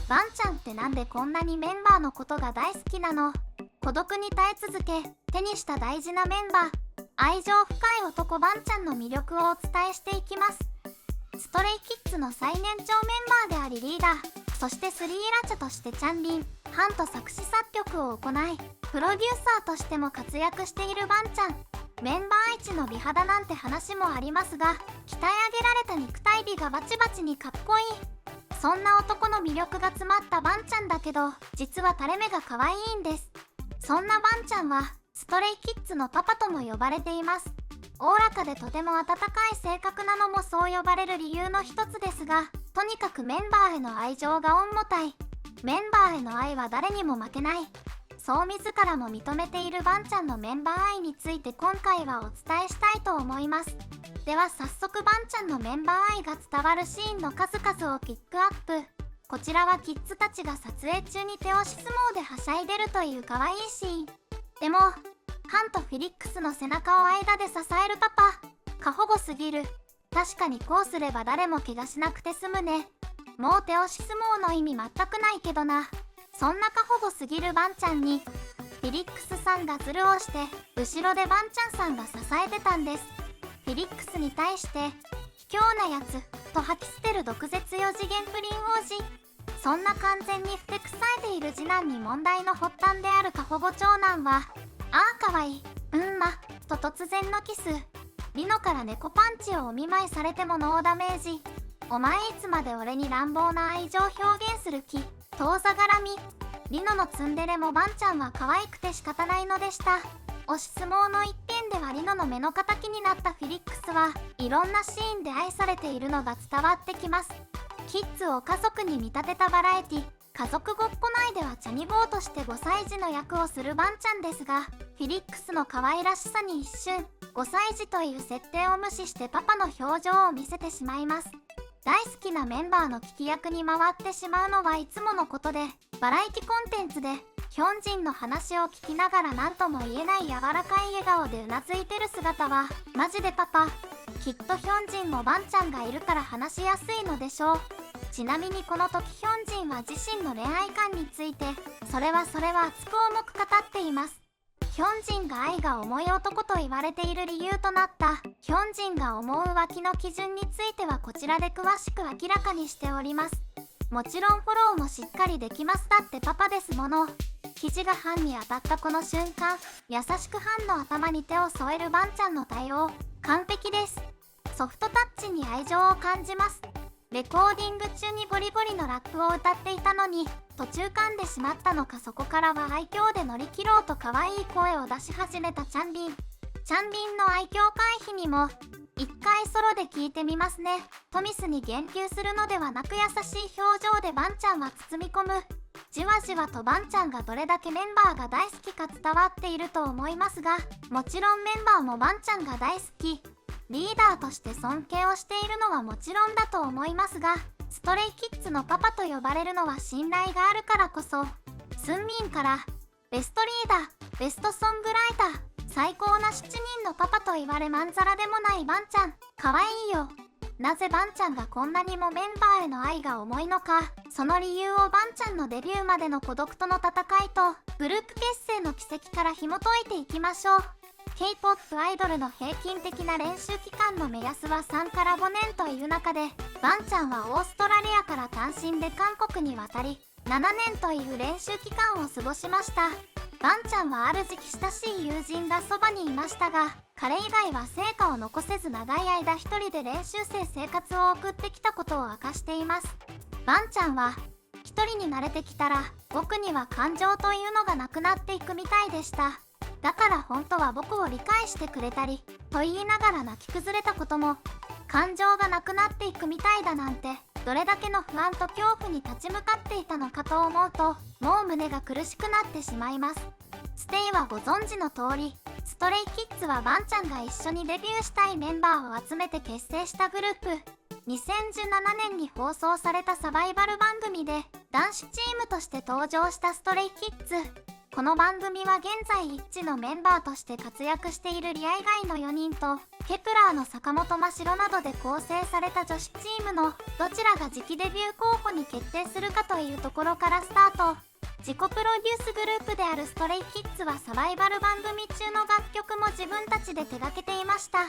バンちゃんってなんでこんなにメンバーのことが大好きなの？孤独に耐え続け手にした大事なメンバー、愛情深い男バンちゃんの魅力をお伝えしていきます。ストレイキッズの最年長メンバーでありリーダー、そしてスリーラチャとしてチャンリン、ハンと作詞作曲を行い、プロデューサーとしても活躍しているバンちゃん。メンバー一の美肌なんて話もありますが、鍛え上げられた肉体美がバチバチにかっこいい。そんな男の魅力が詰まったバンちゃんだけど、実は垂れ目が可愛いんです。そんなバンちゃんはストレイキッズのパパとも呼ばれています。おおらかでとても温かい性格なのもそう呼ばれる理由の一つですが、とにかくメンバーへの愛情が恩もたい。メンバーへの愛は誰にも負けない。そう自らも認めているバンちゃんのメンバー愛について今回はお伝えしたいと思います。では早速バンちゃんのメンバー愛が伝わるシーンの数々をピックアップ。こちらはキッズたちが撮影中に手押し相撲ではしゃいでるという可愛いシーン。でも、ハンとフィリックスの背中を間で支えるパパ、過保護すぎる。確かにこうすれば誰も怪我しなくて済むね。もう手押し相撲の意味全くないけどな。そんな過保護すぎるバンちゃんに、フィリックスさんがズルをして、後ろでバンちゃんさんが支えてたんです。フィリックスに対して、卑怯なやつ、と吐き捨てる毒舌4次元プリン王子。そんな完全にふてくされている次男に問題の発端である過保護長男は、ああかわいい、と突然のキス。リノから猫パンチをお見舞いされてもノーダメージ。お前いつまで俺に乱暴な愛情表現する気？遠ざ絡み。リノのツンデレもバンちゃんは可愛くて仕方ないのでした。押し相撲の一点ではリノの目の敵になったフィリックスはいろんなシーンで愛されているのが伝わってきます。キッズを家族に見立てたバラエティ、家族ごっこ内ではチャニ坊として5歳児の役をするバンちゃんですが、フィリックスの可愛らしさに一瞬、5歳児という設定を無視してパパの表情を見せてしまいます。大好きなメンバーの聞き役に回ってしまうのはいつものことで、バラエティコンテンツでヒョンジンの話を聞きながら何とも言えない柔らかい笑顔でうなずいてる姿はマジでパパ。きっとヒョンジンもバンちゃんがいるから話しやすいのでしょう。ちなみにこの時ヒョンジンは自身の恋愛観についてそれは熱く重く語っています。ヒョンジンが愛が重い男と言われている理由となったヒョンジンが思う浮気の基準についてはこちらで詳しく明らかにしております。もちろんフォローもしっかりできますだってパパですもの。肘がハンに当たったこの瞬間、優しくハンの頭に手を添えるバンちゃんの対応、完璧です。ソフトタッチに愛情を感じます。レコーディング中にゴリゴリのラップを歌っていたのに途中噛んでしまったのか、そこからは愛嬌で乗り切ろうと可愛い声を出し始めたチャンビン。チャンビンの愛嬌回避にも一回ソロで聞いてみますね。トミスに言及するのではなく優しい表情でバンちゃんは包み込む。じわじわとバンちゃんがどれだけメンバーが大好きか伝わっていると思いますが、もちろんメンバーもバンちゃんが大好き。リーダーとして尊敬をしているのはもちろんだと思いますが、ストレイキッズのパパと呼ばれるのは信頼があるからこそ。スンミンからベストリーダー、ベストソングライター、最高な7人のパパと言われまんざらでもないバンちゃん、かわいいよ。なぜバンちゃんがこんなにもメンバーへの愛が重いのか、その理由をバンちゃんのデビューまでの孤独との戦いとグループ結成の軌跡から紐解いていきましょう。K-POP アイドルの平均的な練習期間の目安は3から5年という中で、バンちゃんはオーストラリアから単身で韓国に渡り、7年という練習期間を過ごしました。バンちゃんはある時期親しい友人がそばにいましたが、彼以外は成果を残せず長い間一人で練習生生活を送ってきたことを明かしています。バンちゃんは、一人に慣れてきたら、僕には感情というのがなくなっていくみたいでした。だから本当は僕を理解してくれたり、と言いながら泣き崩れたことも、感情がなくなっていくみたいだなんて、どれだけの不安と恐怖に立ち向かっていたのかと思うと、もう胸が苦しくなってしまいます。ステイはご存知の通り、ストレイキッズはバンちゃんが一緒にデビューしたいメンバーを集めて結成したグループ。2017年に放送されたサバイバル番組で男子チームとして登場したストレイキッズ。この番組は現在イッチのメンバーとして活躍しているリア以外の4人とケプラーの坂本真白などで構成された女子チームのどちらが次期デビュー候補に決定するかというところからスタート。自己プロデュースグループであるストレイキッズはサバイバル番組中の楽曲も自分たちで手掛けていました。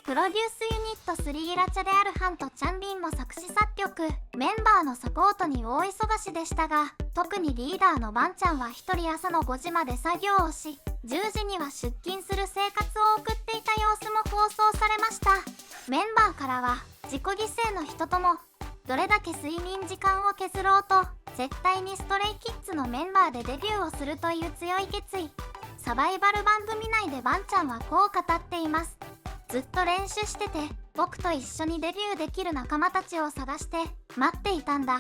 プロデュースユニットスリーラチャであるハンとチャンビンも作詞作曲、メンバーのサポートに大忙しでしたが、特にリーダーのバンちゃんは一人朝の5時まで作業をし、10時には出勤する生活を送っていた様子も放送されました。メンバーからは、自己犠牲の人とも、どれだけ睡眠時間を削ろうと、絶対にストレイキッズのメンバーでデビューをするという強い決意。サバイバル番組内でバンちゃんはこう語っています。ずっと練習してて、僕と一緒にデビューできる仲間たちを探して待っていたんだ。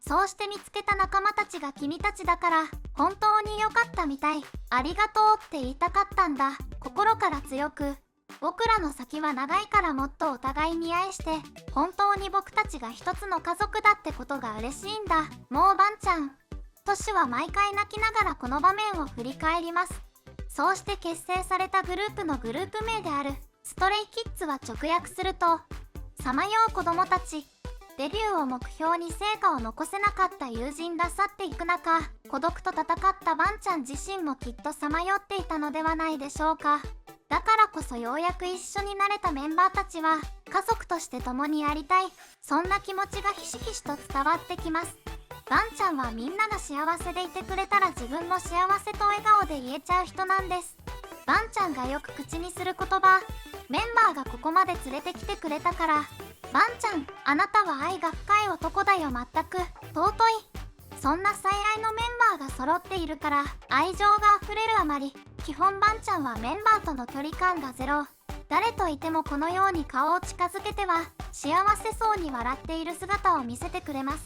そうして見つけた仲間たちが君たちだから本当に良かったみたい。ありがとうって言いたかったんだ。心から強く。僕らの先は長いからもっとお互いに愛して、本当に僕たちが一つの家族だってことが嬉しいんだ。もうバンちゃん。トシは毎回泣きながらこの場面を振り返ります。そうして結成されたグループのグループ名であるストレイキッズは直訳すると、さまよう子供たち。デビューを目標に成果を残せなかった友人が去っていく中、孤独と戦ったバンちゃん自身もきっとさまよっていたのではないでしょうか。だからこそようやく一緒になれたメンバーたちは、家族として共にありたい、そんな気持ちがひしひしと伝わってきます。バンちゃんはみんなが幸せでいてくれたら自分も幸せと笑顔で言えちゃう人なんです。バンちゃんがよく口にする言葉、メンバーがここまで連れてきてくれたから、バンちゃん、あなたは愛が深い男だよ全く、尊い。そんな最愛のメンバーが揃っているから、愛情が溢れるあまり、基本バンちゃんはメンバーとの距離感がゼロ。誰といてもこのように顔を近づけては、幸せそうに笑っている姿を見せてくれます。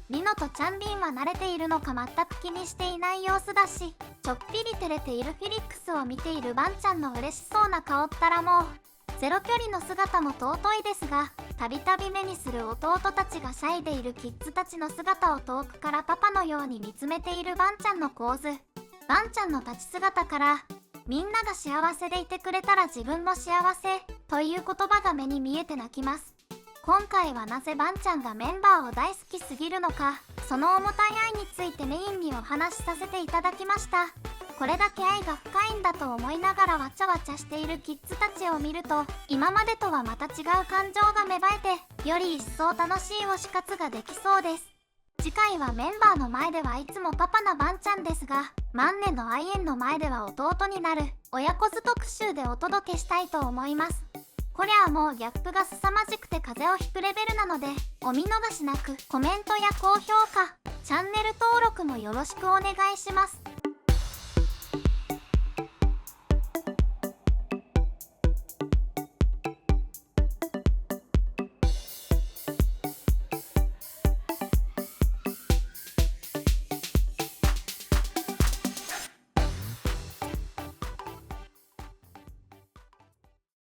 リノとチャンビンは慣れているのか全く気にしていない様子だし、ちょっぴり照れているフィリックスを見ているバンちゃんの嬉しそうな顔ったらもう、ゼロ距離の姿も尊いですが、たびたび目にする弟たちがシャイでいるキッズたちの姿を遠くからパパのように見つめているバンちゃんの構図。バンちゃんの立ち姿から、みんなが幸せでいてくれたら自分も幸せという言葉が目に見えて泣きます。今回はなぜバンちゃんがメンバーを大好きすぎるのか、その重たい愛についてメインにお話しさせていただきました。これだけ愛が深いんだと思いながらわちゃわちゃしているキッズたちを見ると、今までとはまた違う感情が芽生えて、より一層楽しい推し活ができそうです。次回はメンバーの前ではいつもパパなバンちゃんですが、万年の愛縁の前では弟になる親子図特集でお届けしたいと思います。こりゃもうギャップが凄まじくて風邪をひくレベルなので、お見逃しなくコメントや高評価、チャンネル登録もよろしくお願いします。